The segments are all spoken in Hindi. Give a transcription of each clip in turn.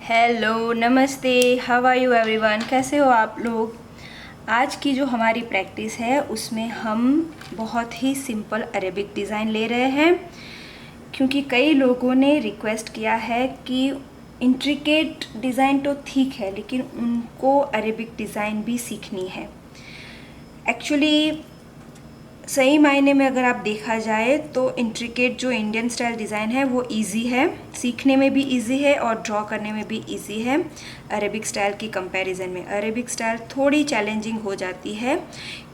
हेलो, नमस्ते, हाउ आर यू एवरीवन। कैसे हो आप लोग। आज की जो हमारी प्रैक्टिस है उसमें हम बहुत ही सिंपल अरेबिक डिज़ाइन ले रहे हैं, क्योंकि कई लोगों ने रिक्वेस्ट किया है कि इंट्रिकेट डिज़ाइन तो ठीक है लेकिन उनको अरेबिक डिज़ाइन भी सीखनी है। एक्चुअली सही मायने में अगर आप देखा जाए तो इंट्रिकेट जो इंडियन स्टाइल डिज़ाइन है वो इजी है, सीखने में भी इजी है और ड्रॉ करने में भी इजी है अरेबिक स्टाइल की कंपैरिजन में। अरेबिक स्टाइल थोड़ी चैलेंजिंग हो जाती है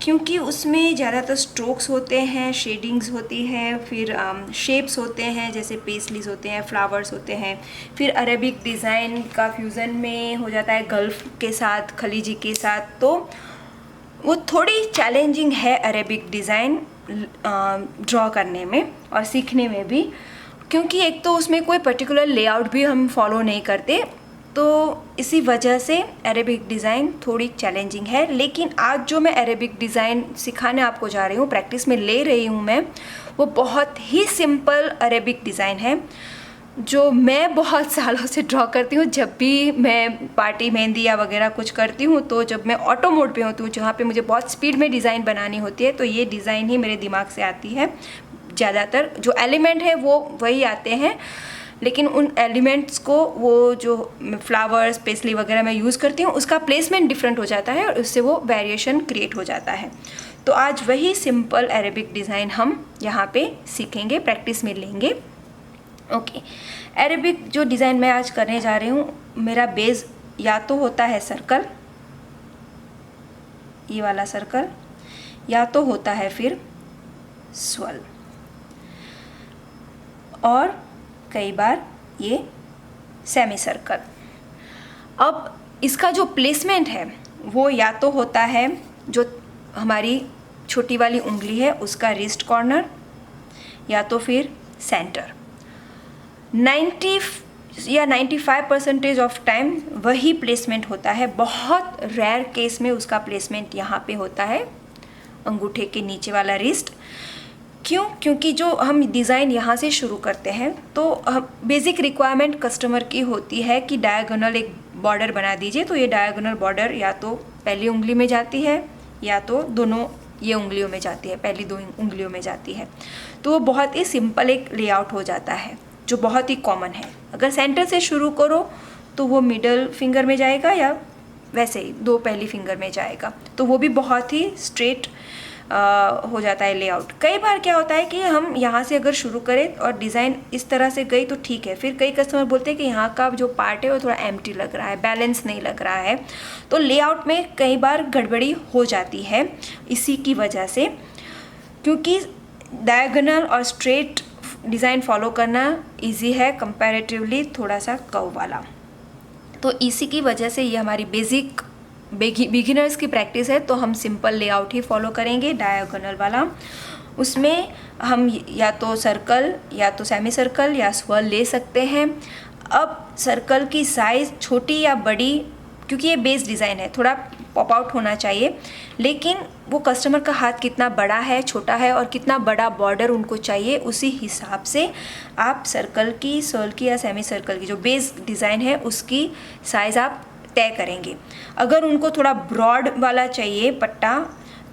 क्योंकि उसमें ज़्यादातर स्ट्रोक्स होते हैं, शेडिंग्स होती है, फिर शेप्स होते हैं जैसे पेस्टलीज होते हैं, फ्लावर्स होते हैं। फिर अरेबिक डिज़ाइन का फ्यूज़न में हो जाता है गल्फ़ के साथ, खलीजी के साथ, तो वो थोड़ी चैलेंजिंग है अरेबिक डिज़ाइन ड्रॉ करने में और सीखने में भी, क्योंकि एक तो उसमें कोई पर्टिकुलर लेआउट भी हम फॉलो नहीं करते, तो इसी वजह से अरेबिक डिज़ाइन थोड़ी चैलेंजिंग है। लेकिन आज जो मैं अरेबिक डिज़ाइन सिखाने आपको जा रही हूँ, प्रैक्टिस में ले रही हूँ मैं, वो बहुत ही सिंपल अरेबिक डिज़ाइन है जो मैं बहुत सालों से ड्रॉ करती हूँ। जब भी मैं पार्टी मेहंदी या वगैरह कुछ करती हूँ तो जब मैं ऑटो मोड पे होती हूँ जहाँ पे मुझे बहुत स्पीड में डिज़ाइन बनानी होती है, तो ये डिज़ाइन ही मेरे दिमाग से आती है। ज़्यादातर जो एलिमेंट है वो वही आते हैं, लेकिन उन एलिमेंट्स को वो जो फ्लावर्स, पेस्टली वगैरह मैं यूज़ करती हूँ उसका प्लेसमेंट डिफरेंट हो जाता है और उससे वो वेरिएशन क्रिएट हो जाता है। तो आज वही सिंपल अरेबिक डिज़ाइन हम यहाँ पे सीखेंगे, प्रैक्टिस में लेंगे। ओके, अरेबिक जो डिज़ाइन मैं आज करने जा रही हूँ, मेरा बेस या तो होता है सर्कल, ये वाला सर्कल, या तो होता है फिर स्वर्ल, और कई बार ये सेमी सर्कल। अब इसका जो प्लेसमेंट है वो या तो होता है जो हमारी छोटी वाली उंगली है उसका रिस्ट कॉर्नर, या तो फिर सेंटर। 90 या 95% ऑफ टाइम वही प्लेसमेंट होता है। बहुत रेयर केस में उसका प्लेसमेंट यहाँ पे होता है, अंगूठे के नीचे वाला रिस्ट। क्यों? क्योंकि जो हम डिज़ाइन यहाँ से शुरू करते हैं तो बेसिक रिक्वायरमेंट कस्टमर की होती है कि डायगोनल एक बॉर्डर बना दीजिए। तो ये डायगोनल बॉर्डर या तो पहली उंगली में जाती है या तो दोनों ये उंगलियों में जाती है, पहली दो उंगलियों में जाती है। तो वो बहुत ही सिंपल एक लेआउट हो जाता है जो बहुत ही कॉमन है। अगर सेंटर से शुरू करो तो वो मिडल फिंगर में जाएगा या वैसे ही दो पहली फिंगर में जाएगा, तो वो भी बहुत ही स्ट्रेट हो जाता है लेआउट। कई बार क्या होता है कि हम यहाँ से अगर शुरू करें और डिज़ाइन इस तरह से गई तो ठीक है, फिर कई कस्टमर बोलते हैं कि यहाँ का जो पार्ट है वो थोड़ा एम्प्टी लग रहा है, बैलेंस नहीं लग रहा है, तो लेआउट में कई बार गड़बड़ी हो जाती है इसी की वजह से, क्योंकि डायगोनल और स्ट्रेट डिज़ाइन फॉलो करना इजी है कंपैरेटिवली थोड़ा सा कर्व वाला। तो इसी की वजह से ये हमारी बेसिक बिगिनर्स की प्रैक्टिस है, तो हम सिंपल लेआउट ही फॉलो करेंगे डायगोनल वाला। उसमें हम या तो सर्कल या तो सेमी सर्कल या स्वर्ल ले सकते हैं। अब सर्कल की साइज़ छोटी या बड़ी, क्योंकि ये बेस डिज़ाइन है, थोड़ा पॉप आउट होना चाहिए, लेकिन वो कस्टमर का हाथ कितना बड़ा है, छोटा है और कितना बड़ा बॉर्डर उनको चाहिए, उसी हिसाब से आप सर्कल की, स्वर्ल की या सेमी सर्कल की जो बेस डिज़ाइन है उसकी साइज़ आप तय करेंगे। अगर उनको थोड़ा ब्रॉड वाला चाहिए पट्टा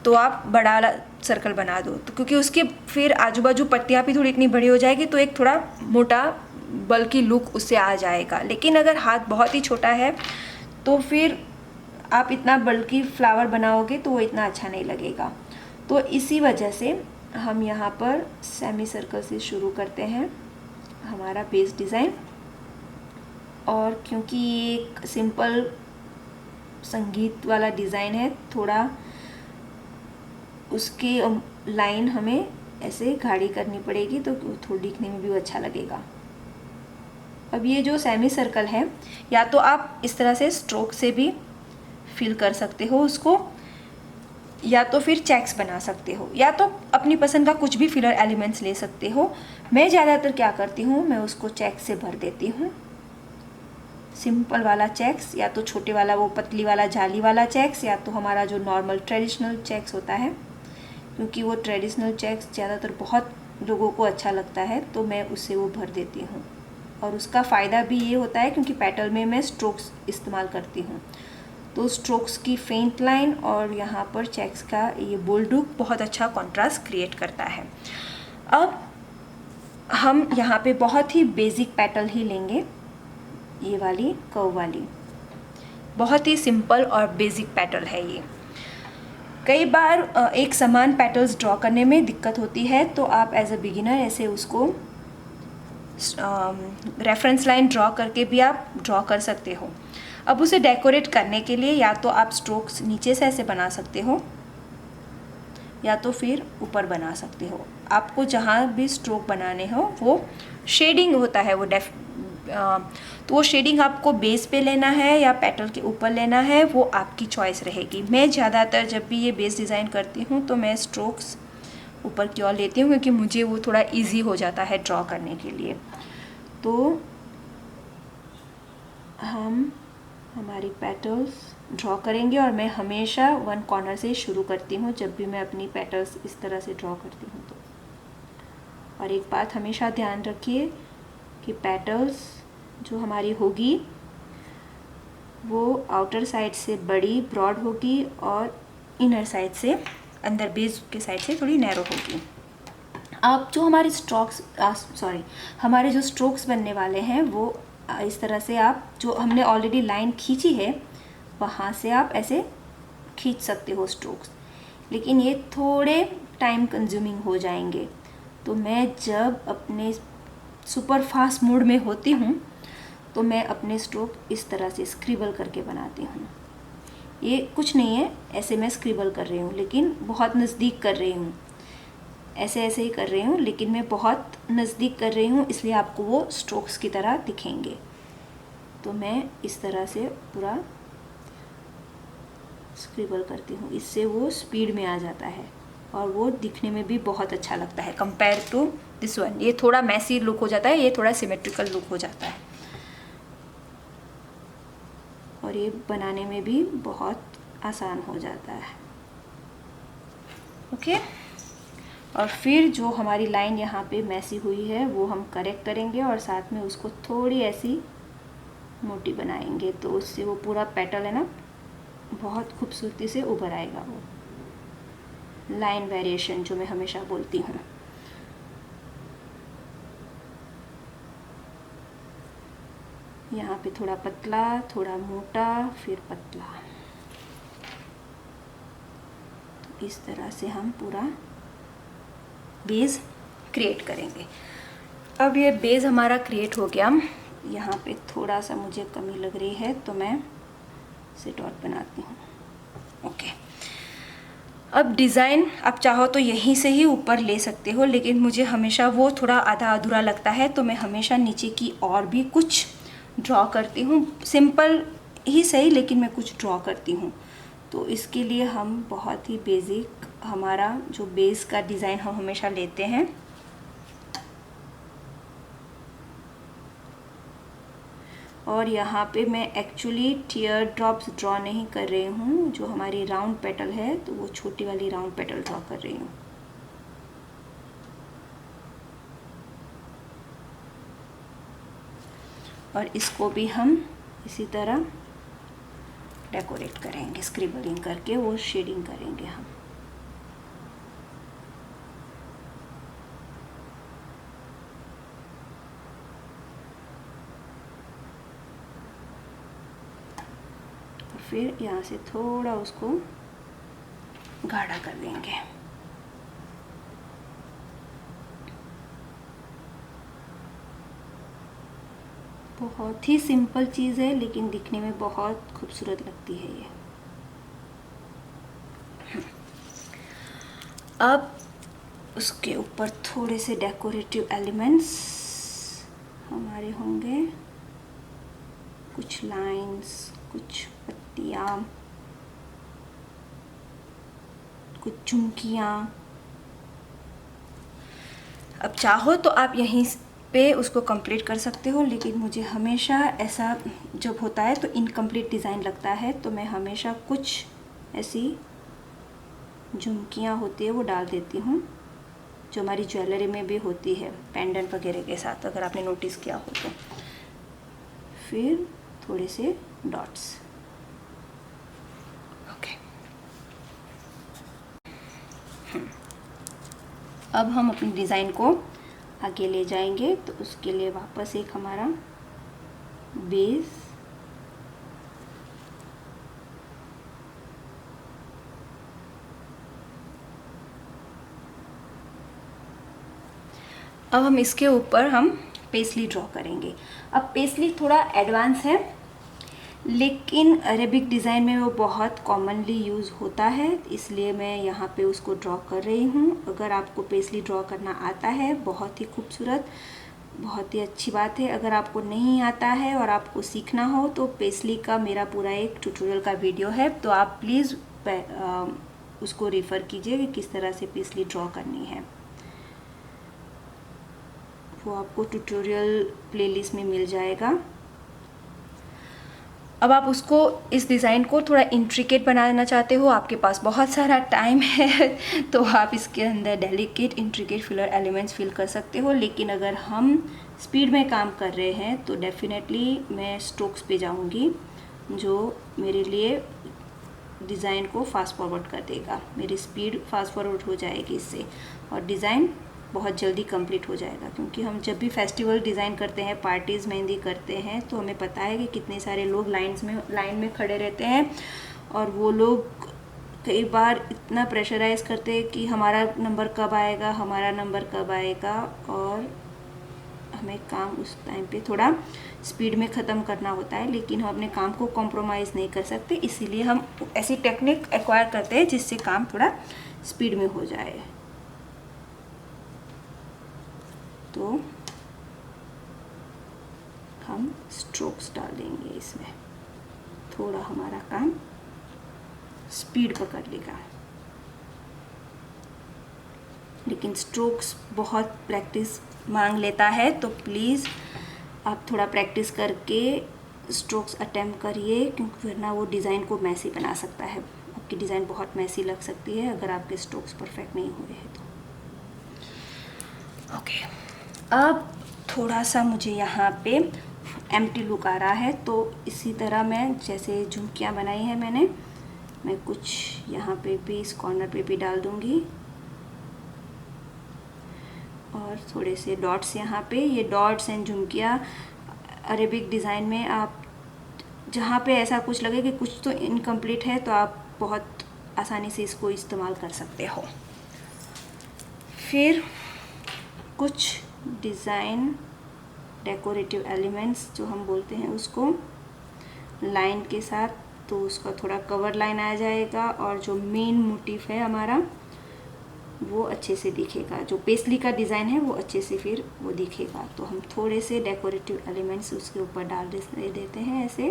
तो आप बड़ा वाला सर्कल बना दो, तो क्योंकि उसके फिर आजू बाजू पट्टियाँ भी थोड़ी इतनी बड़ी हो जाएगी तो एक थोड़ा मोटा बल्कि लुक उससे आ जाएगा। लेकिन अगर हाथ बहुत ही छोटा है तो फिर आप इतना बल्कि फ्लावर बनाओगे तो वो इतना अच्छा नहीं लगेगा। तो इसी वजह से हम यहाँ पर सेमी सर्कल से शुरू करते हैं हमारा बेस डिज़ाइन। और क्योंकि ये एक सिंपल संगीत वाला डिज़ाइन है, थोड़ा उसकी लाइन हमें ऐसे गाढ़ी करनी पड़ेगी तो थोड़ी दिखने में भी वो अच्छा लगेगा। अब ये जो सेमी सर्कल है, या तो आप इस तरह से स्ट्रोक से भी फिल कर सकते हो उसको, या तो फिर चेक्स बना सकते हो, या तो अपनी पसंद का कुछ भी फिलर एलिमेंट्स ले सकते हो। मैं ज़्यादातर क्या करती हूँ, मैं उसको चेक से भर देती हूँ, सिंपल वाला चेक्स, या तो छोटे वाला वो पतली वाला जाली वाला चेक्स, या तो हमारा जो नॉर्मल ट्रेडिशनल चेक्स होता है, क्योंकि वो ट्रेडिशनल चेक्स ज़्यादातर बहुत लोगों को अच्छा लगता है तो मैं उससे वो भर देती हूँ। और उसका फ़ायदा भी ये होता है क्योंकि पेटल में मैं स्ट्रोक्स इस्तेमाल करती हूँ, तो स्ट्रोक्स की फेंट लाइन और यहाँ पर चेक्स का ये बोल्ड लुक बहुत अच्छा कॉन्ट्रास्ट क्रिएट करता है। अब हम यहाँ पे बहुत ही बेसिक पेटल ही लेंगे, ये वाली कर्व वाली, बहुत ही सिंपल और बेसिक पेटल है ये। कई बार एक समान पेटल्स ड्रॉ करने में दिक्कत होती है, तो आप एज अ बिगिनर ऐसे उसको रेफरेंस लाइन ड्रॉ करके भी आप ड्रॉ कर सकते हो। अब उसे डेकोरेट करने के लिए या तो आप स्ट्रोक्स नीचे से ऐसे बना सकते हो या तो फिर ऊपर बना सकते हो। आपको जहाँ भी स्ट्रोक बनाने हो वो शेडिंग होता है, वो तो वो शेडिंग आपको बेस पे लेना है या पेटल के ऊपर लेना है, वो आपकी चॉइस रहेगी। मैं ज़्यादातर जब भी ये बेस डिज़ाइन करती हूँ तो मैं स्ट्रोक्स ऊपर की ओर लेती हूँ क्योंकि मुझे वो थोड़ा इजी हो जाता है ड्रॉ करने के लिए। तो हम हमारी पेटल्स ड्रॉ करेंगे और मैं हमेशा वन कॉर्नर से शुरू करती हूँ जब भी मैं अपनी पेटल्स इस तरह से ड्रॉ करती हूँ तो। और एक बात हमेशा ध्यान रखिए कि पेटल्स जो हमारी होगी वो आउटर साइड से बड़ी ब्रॉड होगी और इनर साइड से, अंदर बेस के साइड से थोड़ी नैरो होगी। अब जो हमारे हमारे जो स्ट्रोक्स बनने वाले हैं वो इस तरह से, आप जो हमने ऑलरेडी लाइन खींची है वहाँ से आप ऐसे खींच सकते हो स्ट्रोक्स, लेकिन ये थोड़े टाइम कंज्यूमिंग हो जाएंगे। तो मैं जब अपने सुपर फास्ट मोड में होती हूँ तो मैं अपने स्ट्रोक इस तरह से स्क्रिबल करके बनाती हूँ। ये कुछ नहीं है, ऐसे मैं स्क्रिबल कर रही हूँ लेकिन बहुत नज़दीक कर रही हूँ, ऐसे ऐसे ही कर रही हूँ लेकिन मैं बहुत नज़दीक कर रही हूँ, इसलिए आपको वो स्ट्रोक्स की तरह दिखेंगे। तो मैं इस तरह से पूरा स्क्रिबल करती हूँ, इससे वो स्पीड में आ जाता है और वो दिखने में भी बहुत अच्छा लगता है कंपेयर टू दिस वन। ये थोड़ा मैसी लुक हो जाता है, ये थोड़ा सिमेट्रिकल लुक हो जाता है और ये बनाने में भी बहुत आसान हो जाता है। ओके, और फिर जो हमारी लाइन यहाँ पे मैसी हुई है वो हम करेक्ट करेंगे और साथ में उसको थोड़ी ऐसी मोटी बनाएंगे, तो उससे वो पूरा पेटल है ना बहुत खूबसूरती से उभर आएगा। वो लाइन वेरिएशन जो मैं हमेशा बोलती हूँ। यहाँ पे थोड़ा पतला, थोड़ा मोटा, फिर पतला, तो इस तरह से हम पूरा बेस क्रिएट करेंगे। अब ये बेस हमारा क्रिएट हो गया। यहाँ पे थोड़ा सा मुझे कमी लग रही है तो मैं इसे डॉट बनाती हूँ। ओके, अब डिज़ाइन आप चाहो तो यहीं से ही ऊपर ले सकते हो, लेकिन मुझे हमेशा वो थोड़ा आधा अधूरा लगता है तो मैं हमेशा नीचे की और भी कुछ ड्रॉ करती हूँ। सिंपल ही सही, लेकिन मैं कुछ ड्रॉ करती हूँ। तो इसके लिए हम बहुत ही बेसिक हमारा जो बेस का डिज़ाइन हम हमेशा लेते हैं, और यहाँ पे मैं एक्चुअली टीयर ड्रॉप्स ड्रॉ नहीं कर रही हूँ। जो हमारी राउंड पेटल है तो वो छोटी वाली राउंड पेटल ड्रॉ कर रही हूँ। और इसको भी हम इसी तरह डेकोरेट करेंगे, स्क्रिबलिंग करके वो शेडिंग करेंगे हम। फिर यहाँ से थोड़ा उसको गाढ़ा कर देंगे। बहुत ही सिंपल चीज़ है लेकिन दिखने में बहुत खूबसूरत लगती है ये। अब उसके ऊपर थोड़े से डेकोरेटिव एलिमेंट्स हमारे होंगे, कुछ लाइंस, कुछ पत्तियाँ, कुछ झुमकियाँ। अब चाहो तो आप यहीं पे उसको कंप्लीट कर सकते हो, लेकिन मुझे हमेशा ऐसा जब होता है तो इनकम्प्लीट डिज़ाइन लगता है, तो मैं हमेशा कुछ ऐसी झुमकियाँ होती है वो डाल देती हूँ, जो हमारी ज्वेलरी में भी होती है पेंडेंट वगैरह के साथ, अगर आपने नोटिस किया हो तो। फिर थोड़े से डॉट्स। ओके, अब हम अपनी डिज़ाइन को आगे ले जाएंगे, तो उसके लिए वापस एक हमारा बेस, अब हम इसके ऊपर हम पेस्ली ड्रॉ करेंगे। अब पेस्ली थोड़ा एडवांस है, लेकिन अरेबिक डिज़ाइन में वो बहुत कॉमनली यूज़ होता है, इसलिए मैं यहाँ पे उसको ड्रॉ कर रही हूँ। अगर आपको पेस्ली ड्रॉ करना आता है, बहुत ही खूबसूरत, बहुत ही अच्छी बात है। अगर आपको नहीं आता है और आपको सीखना हो, तो पेस्ली का मेरा पूरा एक ट्यूटोरियल का वीडियो है, तो आप प्लीज़ उसको रेफ़र कीजिए कि किस तरह से पेस्ली ड्रॉ करनी है। वो आपको ट्यूटोरियल प्लेलिस्ट में मिल जाएगा। अब आप उसको, इस डिज़ाइन को थोड़ा इंट्रिकेट बनाना चाहते हो, आपके पास बहुत सारा टाइम है, तो आप इसके अंदर delicate intricate filler elements fill कर सकते हो। लेकिन अगर हम स्पीड में काम कर रहे हैं, तो डेफिनेटली मैं स्ट्रोक्स पे जाऊंगी, जो मेरे लिए डिज़ाइन को फास्ट फॉरवर्ड कर देगा। मेरी स्पीड फास्ट फॉरवर्ड हो जाएगी इससे, और डिज़ाइन बहुत जल्दी कंप्लीट हो जाएगा। क्योंकि हम जब भी फेस्टिवल डिज़ाइन करते हैं, पार्टीज़ मेहंदी करते हैं, तो हमें पता है कि कितने सारे लोग लाइन में खड़े रहते हैं, और वो लोग कई बार इतना प्रेशराइज करते हैं कि हमारा नंबर कब आएगा, हमारा नंबर कब आएगा, और हमें काम उस टाइम पे थोड़ा स्पीड में ख़त्म करना होता है। लेकिन हम अपने काम को कॉम्प्रोमाइज़ नहीं कर सकते, इसीलिए हम ऐसी टेक्निक एक्वायर करते हैं जिससे काम थोड़ा स्पीड में हो जाए। तो हम स्ट्रोक्स डाल देंगे इसमें, थोड़ा हमारा काम स्पीड पकड़ लेगा। लेकिन स्ट्रोक्स बहुत प्रैक्टिस मांग लेता है, तो प्लीज़ आप थोड़ा प्रैक्टिस करके स्ट्रोक्स अटेम्प्ट करिए, क्योंकि वरना वो डिज़ाइन को मैसी बना सकता है। आपकी डिज़ाइन बहुत मैसी लग सकती है अगर आपके स्ट्रोक्स परफेक्ट नहीं हुए हैं तो। ओके, अब थोड़ा सा मुझे यहाँ पे एम्प्टी लुक आ रहा है, तो इसी तरह मैं जैसे झुमकियाँ बनाई हैं मैं कुछ यहाँ पे भी इस कॉर्नर पे भी डाल दूँगी, और थोड़े से डॉट्स यहाँ पे। ये डॉट्स एंड झुमकियाँ अरेबिक डिज़ाइन में आप जहाँ पे ऐसा कुछ लगे कि कुछ तो इनकम्प्लीट है, तो आप बहुत आसानी से इसको इस्तेमाल कर सकते हो। फिर कुछ डिज़ाइन डेकोरेटिव एलिमेंट्स जो हम बोलते हैं, उसको लाइन के साथ, तो उसका थोड़ा कवर लाइन आ जाएगा, और जो मेन मोटिव है हमारा वो अच्छे से दिखेगा। जो पेस्ली का डिज़ाइन है वो अच्छे से फिर वो दिखेगा। तो हम थोड़े से डेकोरेटिव एलिमेंट्स उसके ऊपर डाल देते हैं ऐसे।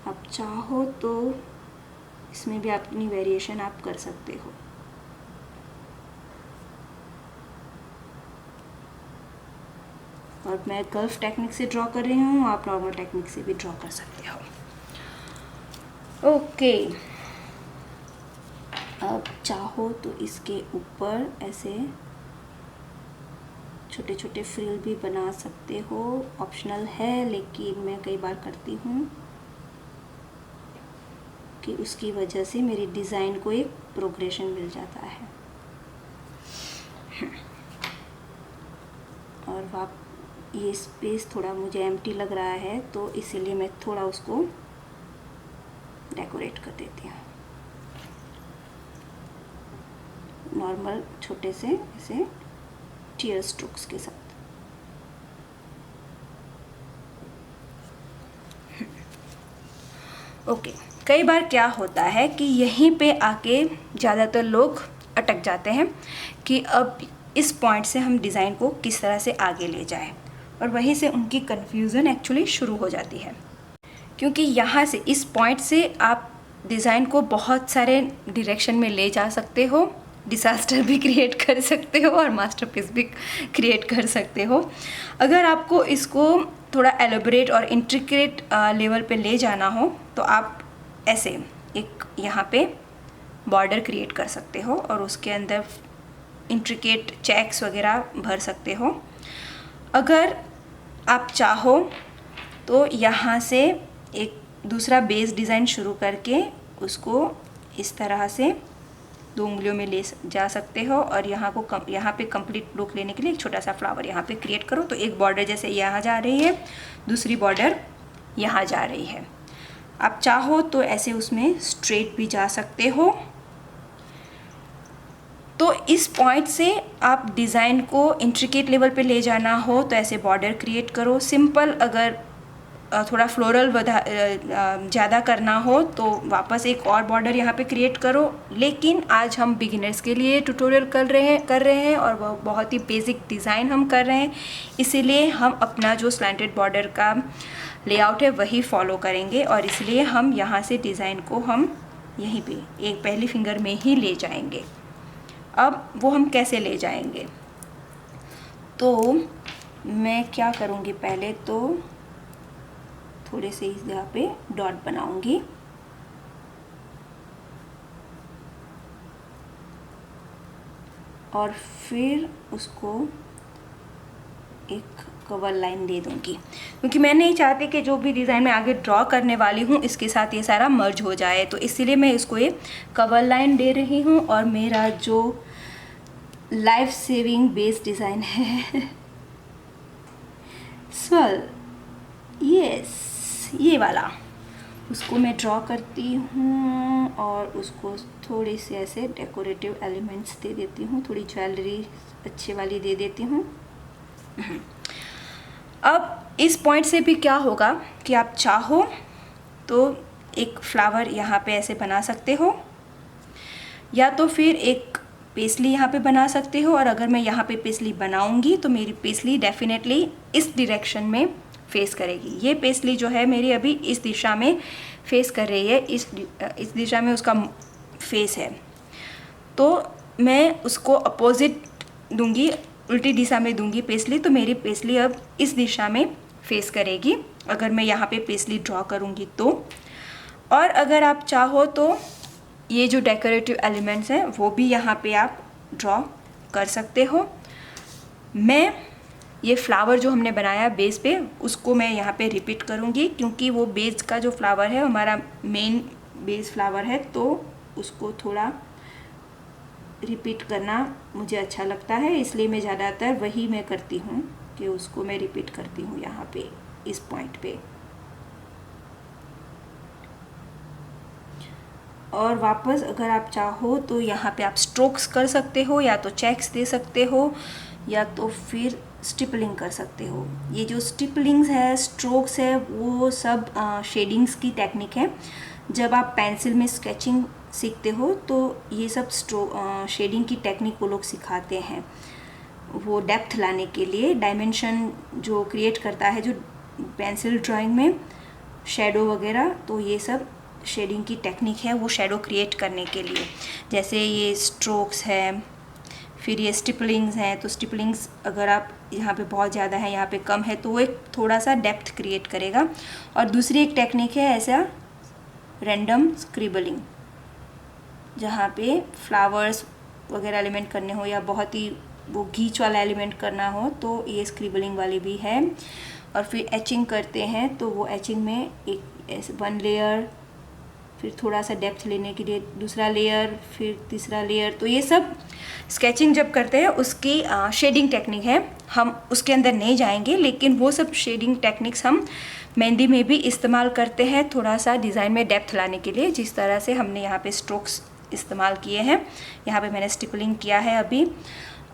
आप चाहो तो इसमें भी अपनी वेरिएशन आप कर सकते हो। और मैं कर्व टेक्निक से ड्रॉ कर रही हूँ, आप नॉर्मल टेक्निक से भी ड्रॉ कर सकते हो। ओके, अब चाहो तो इसके ऊपर ऐसे छोटे छोटे फ्रिल भी बना सकते हो, ऑप्शनल है, लेकिन मैं कई बार करती हूँ कि उसकी वजह से मेरी डिज़ाइन को एक प्रोग्रेशन मिल जाता है। और ये स्पेस थोड़ा मुझे एम्प्टी लग रहा है, तो इसीलिए मैं थोड़ा उसको डेकोरेट कर देती हूँ नॉर्मल छोटे से ऐसे टीयर स्ट्रोक्स के साथ। ओके, कई बार क्या होता है कि यहीं पे आके ज़्यादातर लोग अटक जाते हैं कि अब इस पॉइंट से हम डिज़ाइन को किस तरह से आगे ले जाएं, और वहीं से उनकी कन्फ्यूज़न एक्चुअली शुरू हो जाती है। क्योंकि यहाँ से, इस पॉइंट से आप डिज़ाइन को बहुत सारे डायरेक्शन में ले जा सकते हो, डिज़ास्टर भी क्रिएट कर सकते हो और मास्टरपीस भी क्रिएट कर सकते हो। अगर आपको इसको थोड़ा एलेबोरेट और इंट्रिकेट लेवल पे ले जाना हो, तो आप ऐसे एक यहाँ पे बॉर्डर क्रिएट कर सकते हो, और उसके अंदर इंट्रिकेट चेक्स वगैरह भर सकते हो। अगर आप चाहो तो यहाँ से एक दूसरा बेस डिज़ाइन शुरू करके उसको इस तरह से 2 उंगलियों में ले जा सकते हो और यहाँ पे कंप्लीट लुक लेने के लिए एक छोटा सा फ्लावर यहाँ पे क्रिएट करो। तो एक बॉर्डर जैसे यहाँ जा रही है, दूसरी बॉर्डर यहाँ जा रही है। आप चाहो तो ऐसे उसमें स्ट्रेट भी जा सकते हो। तो इस पॉइंट से आप डिज़ाइन को इंट्रिकेट लेवल पे ले जाना हो तो ऐसे बॉर्डर क्रिएट करो। सिंपल अगर थोड़ा फ्लोरल ज़्यादा करना हो तो वापस एक और बॉर्डर यहाँ पे क्रिएट करो। लेकिन आज हम बिगिनर्स के लिए ट्यूटोरियल कर रहे हैं और वह बहुत ही बेसिक डिज़ाइन हम कर रहे हैं, इसीलिए हम अपना जो स्लैंटेड बॉर्डर का लेआउट है वही फॉलो करेंगे। और इसलिए हम यहाँ से डिज़ाइन को हम यहीं पे एक पहली फिंगर में ही ले जाएंगे। अब वो हम कैसे ले जाएंगे, तो मैं क्या करूँगी, पहले तो थोड़े से इस जगह पे डॉट बनाऊंगी और फिर उसको एक कवर लाइन दे दूंगी, क्योंकि मैं नहीं चाहती कि जो भी डिज़ाइन मैं आगे ड्रॉ करने वाली हूँ इसके साथ ये सारा मर्ज हो जाए। तो इसीलिए मैं इसको ये कवर लाइन दे रही हूँ। और मेरा जो लाइफ सेविंग बेस डिज़ाइन है स्वर्ल, यस, ये वाला, उसको मैं ड्रॉ करती हूँ और उसको थोड़ी से ऐसे डेकोरेटिव एलिमेंट्स दे देती हूँ, थोड़ी ज्वेलरी अच्छी वाली दे देती हूँ। अब इस पॉइंट से भी क्या होगा कि आप चाहो तो एक फ्लावर यहाँ पे ऐसे बना सकते हो, या तो फिर एक पेसली यहाँ पे बना सकते हो। और अगर मैं यहाँ पे पेसली बनाऊंगी तो मेरी पेसली डेफिनेटली इस डायरेक्शन में फेस करेगी। ये पेसली जो है मेरी अभी इस दिशा में फेस कर रही है, इस दिशा में उसका फेस है, तो मैं उसको अपोजिट दूंगी, उल्टी दिशा में दूंगी पेसली, तो मेरी पेसली अब इस दिशा में फेस करेगी अगर मैं यहाँ पे पेसली ड्रॉ करूँगी तो। और अगर आप चाहो तो ये जो डेकोरेटिव एलिमेंट्स हैं वो भी यहाँ पे आप ड्रॉ कर सकते हो। मैं ये फ्लावर जो हमने बनाया बेस पे उसको मैं यहाँ पे रिपीट करूँगी, क्योंकि वो बेस का जो फ्लावर है हमारा मेन बेस फ्लावर है, तो उसको थोड़ा रिपीट करना मुझे अच्छा लगता है, इसलिए मैं ज़्यादातर वही मैं करती हूँ कि उसको मैं रिपीट करती हूँ यहाँ पे इस पॉइंट पे। और वापस अगर आप चाहो तो यहाँ पे आप स्ट्रोक्स कर सकते हो, या तो चेक्स दे सकते हो, या तो फिर स्टिपलिंग कर सकते हो। ये जो स्टिपलिंग्स है, स्ट्रोक्स है, वो सब शेडिंग्स की टेक्निक है। जब आप पेंसिल में स्केचिंग सीखते हो तो ये सब शेडिंग की टेक्निक वो लोग सिखाते हैं, वो डेप्थ लाने के लिए, डायमेंशन जो क्रिएट करता है जो पेंसिल ड्राइंग में शेडो वगैरह, तो ये सब शेडिंग की टेक्निक है वो शेडो क्रिएट करने के लिए। जैसे ये स्ट्रोक्स है, फिर ये स्टिपलिंग्स हैं, तो स्टिपलिंग्स अगर आप यहाँ पे बहुत ज़्यादा है, यहाँ पे कम है, तो वो एक थोड़ा सा डेप्थ क्रिएट करेगा। और दूसरी एक टेक्निक है ऐसा रैंडम स्क्रिबलिंग, जहाँ पे फ्लावर्स वगैरह एलिमेंट करने हो या बहुत ही वो गीच वाला एलिमेंट करना हो, तो ये स्क्रिबलिंग वाली भी है। और फिर एचिंग करते हैं तो वो एचिंग में एक ऐसे 1 लेयर, फिर थोड़ा सा डेप्थ लेने के लिए दूसरा लेयर, फिर तीसरा लेयर, तो ये सब स्केचिंग जब करते हैं उसकी शेडिंग टेक्निक है। हम उसके अंदर नहीं जाएंगे, लेकिन वो सब शेडिंग टेक्निक्स हम मेहंदी में भी इस्तेमाल करते हैं थोड़ा सा डिज़ाइन में डेप्थ लाने के लिए। जिस तरह से हमने यहाँ पे स्ट्रोक्स इस्तेमाल किए हैं, यहाँ पे मैंने स्टिपलिंग किया है अभी।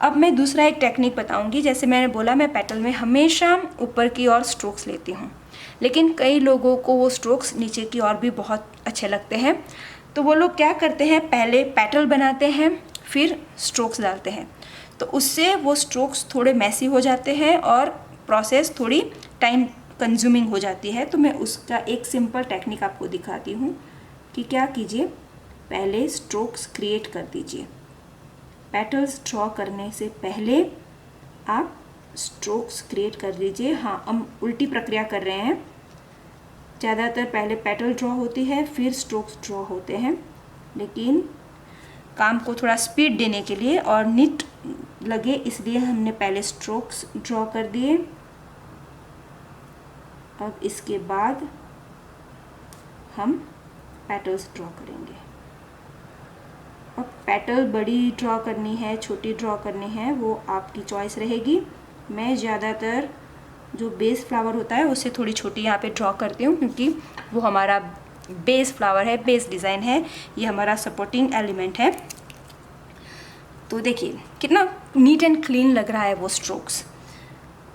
अब मैं दूसरा एक टेक्निक बताऊँगी। जैसे मैंने बोला, मैं पेटल में हमेशा ऊपर की ओर स्ट्रोक्स लेती हूँ, लेकिन कई लोगों को वो स्ट्रोक्स नीचे की ओर भी बहुत अच्छे लगते हैं, तो वो लोग क्या करते हैं, पहले पेटल बनाते हैं फिर स्ट्रोक्स डालते हैं, तो उससे वो स्ट्रोक्स थोड़े मैसी हो जाते हैं और प्रोसेस थोड़ी टाइम कंज्यूमिंग हो जाती है। तो मैं उसका एक सिंपल टेक्निक आपको दिखाती हूँ कि क्या कीजिए, पहले स्ट्रोक्स क्रिएट कर दीजिए। पेटल्स ड्रॉ करने से पहले आप स्ट्रोक्स क्रिएट कर दीजिए। हाँ, हम उल्टी प्रक्रिया कर रहे हैं, ज़्यादातर पहले पेटल ड्रॉ होती है फिर स्ट्रोक्स ड्रॉ होते हैं, लेकिन काम को थोड़ा स्पीड देने के लिए और नीट लगे इसलिए हमने पहले स्ट्रोक्स ड्रॉ कर दिए। अब इसके बाद हम पेटल्स ड्रॉ करेंगे। अब पेटल बड़ी ड्रॉ करनी है, छोटी ड्रॉ करनी है, वो आपकी चॉइस रहेगी। मैं ज़्यादातर जो बेस फ्लावर होता है उससे थोड़ी छोटी यहाँ पे ड्रॉ करती हूँ, क्योंकि वो हमारा बेस फ्लावर है, बेस डिज़ाइन है, ये हमारा सपोर्टिंग एलिमेंट है। तो देखिए कितना नीट एंड क्लीन लग रहा है वो स्ट्रोक्स।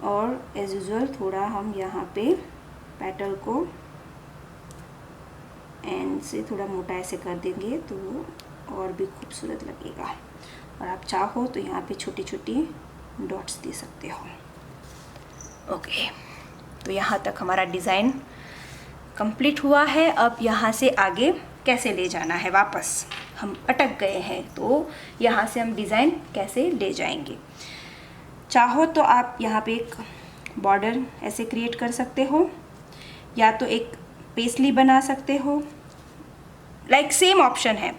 और एज यूजुअल थोड़ा हम यहाँ पे पेटल को एंड से थोड़ा मोटा ऐसे कर देंगे तो वो और भी खूबसूरत लगेगा। और आप चाहो तो यहाँ पे छोटी छोटी डॉट्स दे सकते हो। ओके, तो यहाँ तक हमारा डिज़ाइन कंप्लीट हुआ है। अब यहाँ से आगे कैसे ले जाना है, वापस हम अटक गए हैं, तो यहाँ से हम डिज़ाइन कैसे ले जाएंगे। चाहो तो आप यहाँ पे एक बॉर्डर ऐसे क्रिएट कर सकते हो, या तो एक पेस्ली बना सकते हो, लाइक सेम ऑप्शन है,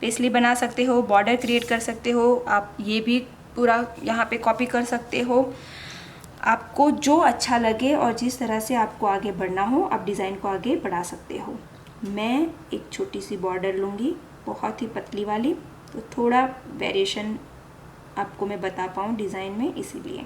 पेस्ली बना सकते हो, बॉर्डर क्रिएट कर सकते हो, आप ये भी पूरा यहाँ पे कॉपी कर सकते हो। आपको जो अच्छा लगे और जिस तरह से आपको आगे बढ़ना हो आप डिज़ाइन को आगे बढ़ा सकते हो। मैं एक छोटी सी बॉर्डर लूँगी, बहुत ही पतली वाली, तो थोड़ा वेरिएशन आपको मैं बता पाऊँ डिज़ाइन में, इसीलिए।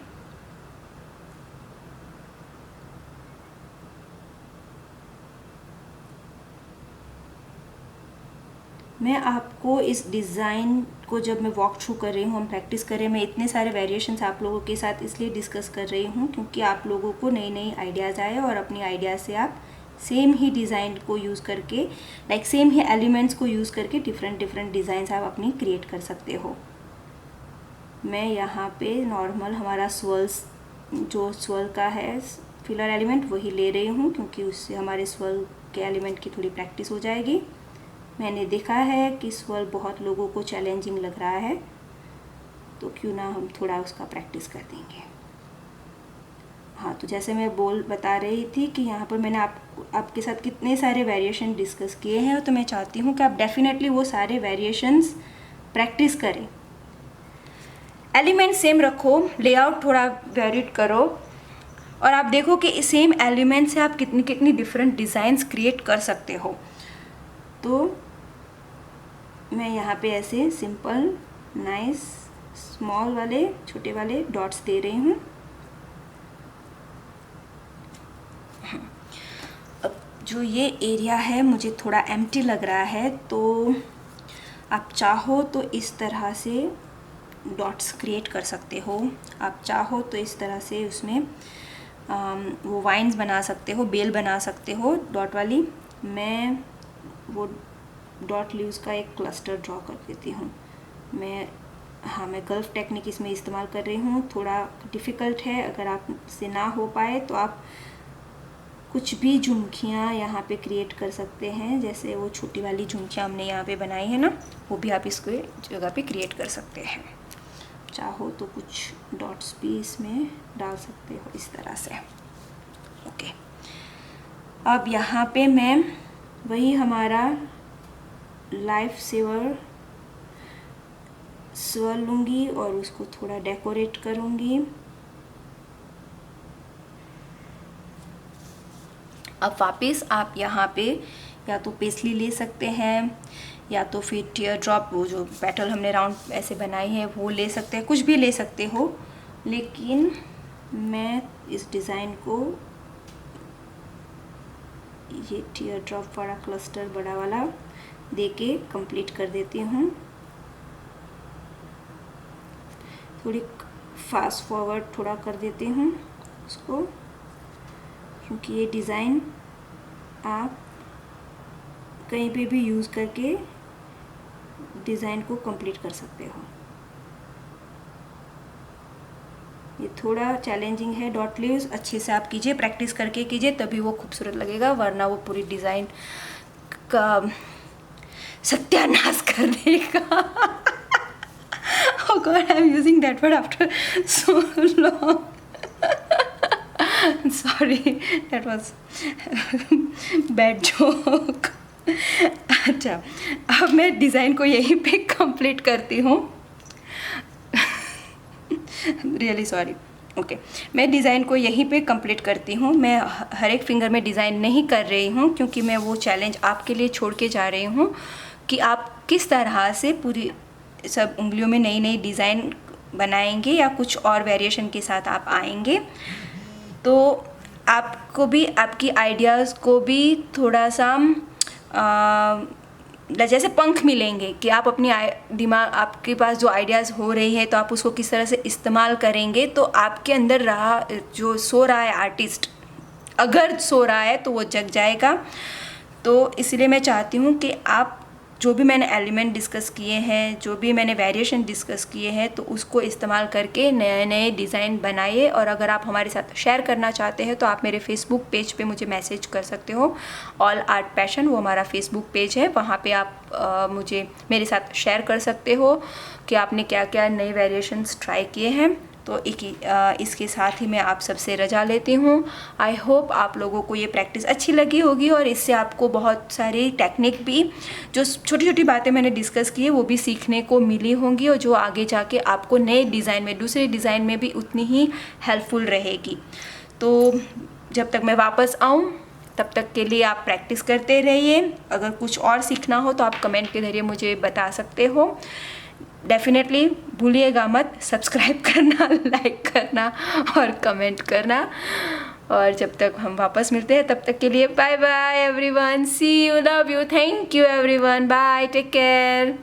मैं आपको इस डिज़ाइन को जब मैं वॉक थ्रू कर रही हूँ, हम प्रैक्टिस कर रहे हैं, मैं इतने सारे वेरिएशंस आप लोगों के साथ इसलिए डिस्कस कर रही हूँ क्योंकि आप लोगों को नई नई आइडियाज़ आए और अपनी आइडियाज़ से आप सेम ही डिज़ाइन को यूज़ करके, लाइक सेम ही एलिमेंट्स को यूज़ करके डिफरेंट डिज़ाइंस आप अपनी क्रिएट कर सकते हो। मैं यहाँ पे नॉर्मल हमारा स्वर्ल्स, जो स्वर्ल का है फिलर एलिमेंट, वही ले रही हूँ क्योंकि उससे हमारे स्वर्ल के एलिमेंट की थोड़ी प्रैक्टिस हो जाएगी। मैंने देखा है कि स्वर्ल बहुत लोगों को चैलेंजिंग लग रहा है, तो क्यों ना हम थोड़ा उसका प्रैक्टिस कर देंगे। हाँ, तो जैसे मैं बता रही थी कि यहाँ पर मैंने आपके साथ कितने सारे वेरिएशन डिस्कस किए हैं, तो मैं चाहती हूँ कि आप डेफिनेटली वो सारे वेरिएशंस प्रैक्टिस करें। एलिमेंट सेम रखो, लेआउट थोड़ा वेरीड करो, और आप देखो कि सेम एलिमेंट से आप कितनी कितनी डिफरेंट डिज़ाइंस क्रिएट कर सकते हो। तो मैं यहाँ पे ऐसे सिंपल नाइस स्मॉल वाले छोटे वाले डॉट्स दे रही हूँ। अब जो ये एरिया है मुझे थोड़ा एम्प्टी लग रहा है, तो आप चाहो तो इस तरह से डॉट्स क्रिएट कर सकते हो। आप चाहो तो इस तरह से उसमें वो वाइन्स बना सकते हो, बेल बना सकते हो डॉट वाली। मैं वो डॉट लीव्स का एक क्लस्टर ड्रॉ कर देती हूँ। मैं गल्फ टेक्निक इसमें इस्तेमाल कर रही हूँ। थोड़ा डिफ़िकल्ट है, अगर आप से ना हो पाए तो आप कुछ भी झुमकियाँ यहाँ पे क्रिएट कर सकते हैं, जैसे वो छोटी वाली झुमकियाँ हमने यहाँ पे बनाई है ना, वो भी आप इसको जगह पे क्रिएट कर सकते हैं। चाहो तो कुछ डॉट्स भी इसमें डाल सकते हो इस तरह से। ओके, अब यहाँ पे मैं वही हमारा लाइफ सेवर स्वर्ल लूँगी और उसको थोड़ा डेकोरेट करूँगी। अब वापस आप यहाँ पे या तो पेस्ली ले सकते हैं, या तो फिर टीयर ड्रॉप, वो जो पेटल हमने राउंड ऐसे बनाई है वो ले सकते हैं, कुछ भी ले सकते हो। लेकिन मैं इस डिज़ाइन को ये टीयर ड्रॉप वाला क्लस्टर बड़ा वाला देके कंप्लीट कर देती हूँ। थोड़ी फास्ट फॉरवर्ड थोड़ा कर देती हूँ उसको, क्योंकि ये डिज़ाइन आप कहीं पे भी यूज़ करके डिज़ाइन को कंप्लीट कर सकते हो। ये थोड़ा चैलेंजिंग है डॉट लीव्स, अच्छे से आप कीजिए, प्रैक्टिस करके कीजिए, तभी वो खूबसूरत लगेगा, वरना वो पूरी डिज़ाइन का सत्यानाश कर देगा। Oh God, I'm using that word after so long. Sorry, that was bad joke. अच्छा, अब मैं डिज़ाइन को यहीं पे कंप्लीट करती हूँ। Really sorry. ओके, मैं डिज़ाइन को यहीं पे कंप्लीट करती हूँ। मैं हर एक फिंगर में डिज़ाइन नहीं कर रही हूँ, क्योंकि मैं वो चैलेंज आपके लिए छोड़ के जा रही हूँ कि आप किस तरह से पूरी सब उंगलियों में नई नई डिज़ाइन बनाएंगे या कुछ और वेरिएशन के साथ आप आएंगे। तो आपको भी, आपकी आइडियाज़ को भी थोड़ा सा जैसे पंख मिलेंगे कि आप अपनी दिमाग, आपके पास जो आइडियाज़ हो रही है तो आप उसको किस तरह से इस्तेमाल करेंगे। तो आपके अंदर रहा जो सो रहा है आर्टिस्ट, अगर सो रहा है तो वो जग जाएगा। तो इसलिए मैं चाहती हूँ कि आप जो भी मैंने एलिमेंट डिस्कस किए हैं, जो भी मैंने वेरिएशन डिस्कस किए हैं, तो उसको इस्तेमाल करके नए नए डिज़ाइन बनाइए। और अगर आप हमारे साथ शेयर करना चाहते हैं तो आप मेरे फेसबुक पेज पे मुझे मैसेज कर सकते हो। ऑल आर्ट पैशन, वो हमारा फेसबुक पेज है, वहाँ पे आप मुझे मेरे साथ शेयर कर सकते हो कि आपने क्या क्या नए वेरिएशंस ट्राई किए हैं। तो इसके साथ ही मैं आप सबसे रजा लेती हूँ। आई होप आप लोगों को ये प्रैक्टिस अच्छी लगी होगी और इससे आपको बहुत सारी टेक्निक भी, जो छोटी छोटी बातें मैंने डिस्कस की है, वो भी सीखने को मिली होंगी और जो आगे जाके आपको नए डिज़ाइन में, दूसरे डिज़ाइन में भी उतनी ही हेल्पफुल रहेगी। तो जब तक मैं वापस आऊँ तब तक के लिए आप प्रैक्टिस करते रहिए। अगर कुछ और सीखना हो तो आप कमेंट के ज़रिए मुझे बता सकते हो। डेफिनेटली भूलिएगा मत सब्सक्राइब करना, लाइक करना और कमेंट करना। और जब तक हम वापस मिलते हैं तब तक के लिए bye bye everyone, see you, love you, thank you everyone, bye, take care.